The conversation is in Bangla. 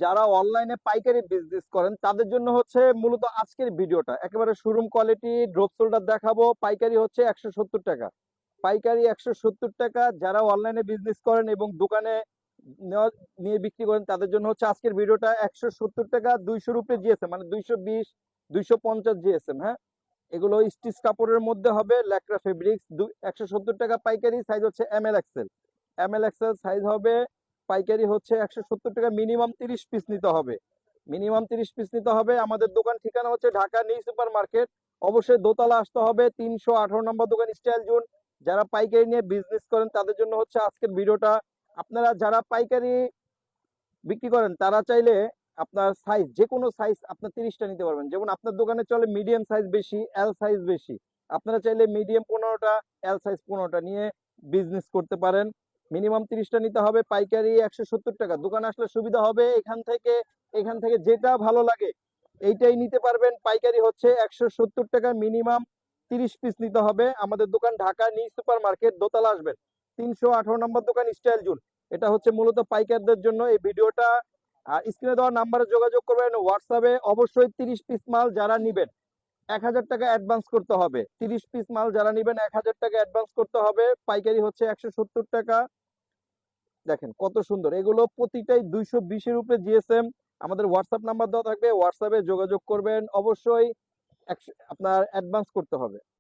যারা অনলাইনে পাইকারি বিজনেস করেন তাদের জন্য হচ্ছে মূলত আজকের ভিডিওটা একেবারে শোরুম কোয়ালিটি ড্রপ শোল্ডার দেখাবো। পাইকারি হচ্ছে 170 টাকা, পাইকারি 170 টাকা। যারা অনলাইনে বিজনেস করেন এবং দোকানে নিয়ে বিক্রি করেন তাদের জন্য হচ্ছে আজকের ভিডিওটা। 170 টাকা, 200 উপরে জিএসএম, মানে 220 250 জিএসএম। হ্যাঁ, এগুলো স্টিচ কাপড়ের মধ্যে হবে, ল্যাকড়া ফেব্রিক্স। 170 টাকা পাইকারি, সাইজ হচ্ছে ML XL। ML XL size হবে। পাইকারি হচ্ছে 170 টাকা, মিনিমাম 30 পিস নিতে হবে, মিনিমাম 30 পিস নিতে হবে। আমাদের দোকান ঠিকানা হচ্ছে ঢাকা নিউ সুপার মার্কেট, অবশ্যই দোতলা আসতে হবে, 318 নম্বর দোকান, স্টাইল জোন। যারা পাইকারি নিয়ে বিজনেস করেন তাদের জন্য হচ্ছে আজকের ভিডিওটা। আপনারা যারা পাইকারি বিক্রি করেন তারা চাইলে আপনার সাইজ, যে কোনো সাইজ আপনার 30টা নিতে পারবেন। যেমন আপনার দোকানে চলে মিডিয়াম সাইজ বেশি, এল সাইজ বেশি, আপনারা চাইলে মিডিয়াম 15টা, এল সাইজ 15টা নিয়ে বিজনেস করতে পারেন। মিনিমাম 30টা নিতে হবে, পাইকারি 170 টাকা। দোকানে আসলে সুবিধা হবে, এখান থেকে যেটা ভালো লাগে এইটাই নিতে পারবেন। পাইকারি হচ্ছে 170 টাকা, মিনিমাম 30 পিস নিতে হবে। আমাদের দোকান ঢাকা নিউ সুপার মার্কেট, দোতলা আসবেন, 318 নম্বর দোকান, স্টাইল জোন। এটা হচ্ছে মূলত পাইকারদের জন্য এই ভিডিওটা। আর স্ক্রিনে দেওয়া নাম্বারে যোগাযোগ করবেন হোয়াটসঅ্যাপে। অবশ্যই 30 পিস মাল যারা নিবেন 1000 টাকা অ্যাডভান্স করতে হবে। 30 পিস মাল যারা নিবেন 1000 টাকা অ্যাডভান্স করতে হবে। পাইকারি হচ্ছে 170 টাকা। দেখেন কত সুন্দর, এগুলো প্রতিটাই 220-এর উপরে জিএসএম। আমাদের হোয়াটসঅ্যাপ নাম্বার দেওয়া থাকবে, হোয়াটসঅ্যাপে যোগাযোগ করবেন। অবশ্যই আপনার অ্যাডভান্স করতে হবে।